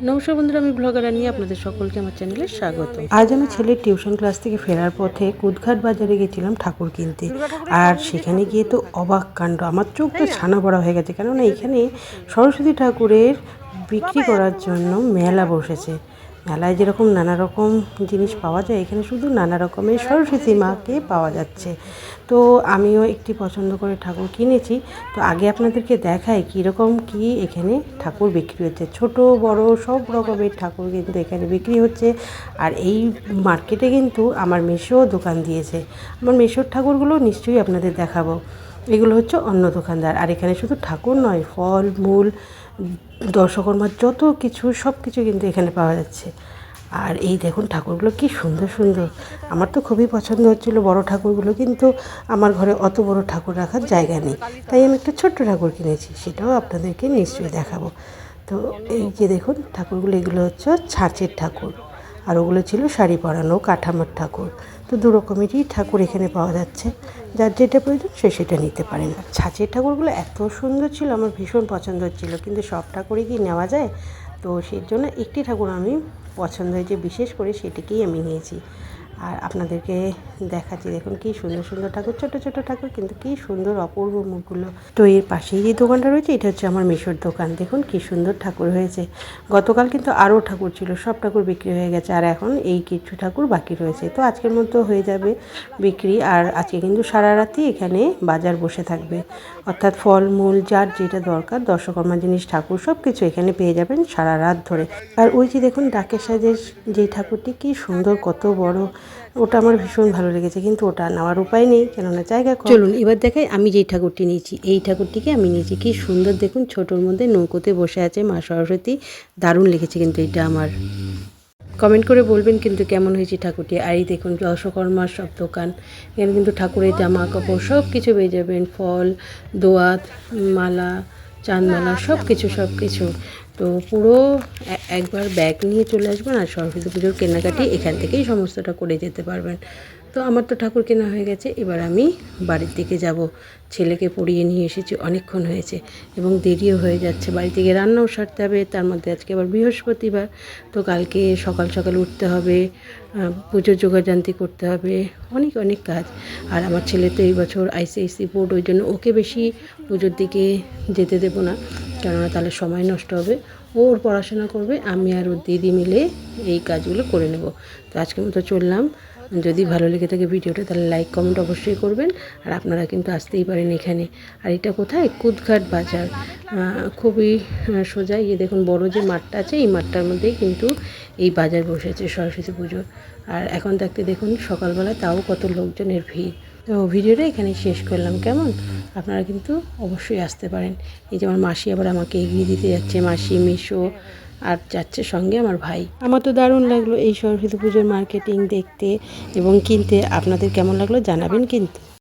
নমস্কার বন্ধুরা, আমি ব্লগার রানী, আপনাদের সকলকে আমার চ্যানেলে স্বাগত। আজ আমি ছেলের টিউশন ক্লাস থেকে ফেরার পথে কুদঘাট বাজারে গেছিলাম ঠাকুর কিনতে। আর সেখানে গিয়ে তো অবাক কাণ্ড, আমার চোখ তো ছানা বড়া হয়ে গেছে। কেননা এখানে সরস্বতী ঠাকুরের বিক্রি করার জন্য মেলা বসেছে। মেলায় যেরকম নানা রকম জিনিস পাওয়া যায়, এখানে শুধু নানা রকমের সরস্বতী মাকে পাওয়া যাচ্ছে। তো আমিও একটি পছন্দ করে ঠাকুর কিনেছি। তো আগে আপনাদেরকে দেখাই কীরকম কি এখানে ঠাকুর বিক্রি হচ্ছে। ছোট বড় সব রকমের ঠাকুর কিন্তু এখানে বিক্রি হচ্ছে। আর এই মার্কেটে কিন্তু আমার মেসোও দোকান দিয়েছে। আমার মেসোর ঠাকুরগুলো নিশ্চয়ই আপনাদের দেখাবো। এগুলো হচ্ছে অন্য দোকানদার। আর এখানে শুধু ঠাকুর নয়, ফল মূল, দর্শকর্মার যত কিছু সব কিছু কিন্তু এখানে পাওয়া যাচ্ছে। আর এই দেখুন ঠাকুরগুলো কি সুন্দর সুন্দর, আমার তো খুবই পছন্দ হচ্ছিলো বড় ঠাকুরগুলো, কিন্তু আমার ঘরে অত বড় ঠাকুর রাখার জায়গা নেই, তাই আমি একটা ছোট্ট ঠাকুর কিনেছি, সেটাও আপনাদেরকে নিশ্চয়ই দেখাবো। তো এই যে দেখুন ঠাকুরগুলো, এগুলো হচ্ছে ছাঁচের ঠাকুর, আর ওগুলো ছিল শাড়ি পরানো কাঠামোর ঠাকুর। তো দু রকমেরই ঠাকুর এখানে পাওয়া যাচ্ছে, যার যেটা প্রয়োজন সে সেটা নিতে পারেন। ছাঁচের ঠাকুরগুলো এত সুন্দর ছিল, আমার ভীষণ পছন্দ হচ্ছিলো, কিন্তু সব ঠাকুরই কি নেওয়া যায়? তো সেই জন্য একটি ঠাকুর আমি পছন্দ হয়েছে বিশেষ করে, সেটিকেই আমি নিয়েছি। আর আপনাদেরকে দেখাচ্ছি, দেখুন কি সুন্দর সুন্দর ঠাকুর, ছোট ছোট ঠাকুর, কিন্তু কি সুন্দর অপূর্ব মুখগুলো। তো এর পাশেই যে দোকানটা রয়েছে, এটা হচ্ছে আমার মেসোর দোকান। দেখুন কি সুন্দর ঠাকুর হয়েছে। গতকাল কিন্তু আরও ঠাকুর ছিল, সব ঠাকুর বিক্রি হয়ে গেছে, আর এখন এই কিছু ঠাকুর বাকি রয়েছে। তো আজকের মতো হয়ে যাবে বিক্রি। আর আজকে কিন্তু সারা রাতই এখানে বাজার বসে থাকবে, অর্থাৎ ফল মূল যার যেটা দরকার, দর্শকর্মা জিনিস, ঠাকুর সব কিছু এখানে পেয়ে যাবেন সারা রাত ধরে। আর ওই যে দেখুন ডাকের সাজের যে ঠাকুরটি, কি সুন্দর, কত বড়, ওটা আমার ভীষণ ভালো লেগেছে, কিন্তু ওটা নেওয়ার উপায় নেই, কেননা জায়গা কম। চলুন এবার দেখাই আমি যেই ঠাকুরটি নিয়েছি। এই ঠাকুরটিকে আমি নিয়েছি, কি সুন্দর দেখুন, ছোটোর মধ্যে নৌকোতে বসে আছে মা সরস্বতী, দারুণ লেগেছে কিন্তু এটা আমার। কমেন্ট করে বলবেন কিন্তু কেমন হয়েছে ঠাকুরটি। আর এই দেখুন দর্শকর্মার সব দোকান, এখানে কিন্তু ঠাকুরের জামা কাপড় সব কিছু পেয়ে যাবেন, ফল, দোয়াত, মালা, চাঁদমালা, সব কিছু। তো পুরো একবার ব্যাগ নিয়ে চলে আসবেন, আর সরস্বতী পুজোর কেনাকাটি এখান থেকেই সমস্তটা করে যেতে পারবেন। তো আমার তো ঠাকুর কেনা হয়ে গেছে, এবার আমি বাড়ির দিকে যাব। ছেলেকে পড়িয়ে নিয়ে এসেছি, অনেকক্ষণ হয়েছে এবং দেরিও হয়ে যাচ্ছে, বাড়ি থেকে রান্নাও সারতে হবে। তার মধ্যে আজকে আবার বৃহস্পতিবার, তো কালকে সকাল সকাল উঠতে হবে, পুজোর জোগাড়জান্তি করতে হবে, অনেক কাজ। আর আমার ছেলে তো এই বছর আইসিএসসি বোর্ড, ওই জন্য ওকে বেশি পুজোর দিকে যেতে দেবো না, কেননা তাহলে সময় নষ্ট হবে। ওর পড়াশোনা করবে, আমি আর ওর দিদি মিলে এই কাজগুলো করে নেব। তো আজকের মতো চললাম। যদি ভালো লেগে থাকে ভিডিওটা, তাহলে লাইক কমেন্ট অবশ্যই করবেন। আর আপনারা কিন্তু আসতেই পারেন এখানে। আর এটা কোথায়? কুদঘাট বাজার, খুবই সোজা। ইয়ে দেখুন বড় যে মাঠটা আছে, এই মাঠটার মধ্যেই কিন্তু এই বাজার বসেছে সরস্বতী পুজোর। আর এখন থাকতে দেখুন সকালবেলা তাও কত লোকজনের ভিড়। তো ভিডিওটা এখানে শেষ করলাম, কেমন? আপনারা কিন্তু অবশ্যই আসতে পারেন। এই যে আমার মাসি আবার আমাকে এগিয়ে দিতে যাচ্ছে, মাসি, মিশো, আর যাচ্ছে সঙ্গে আমার ভাই। আমার তো দারুণ লাগলো এই সরস্বতী পুজোর মার্কেটিং দেখতে এবং কিনতে। আপনাদের কেমন লাগলো জানাবেন কিন্তু।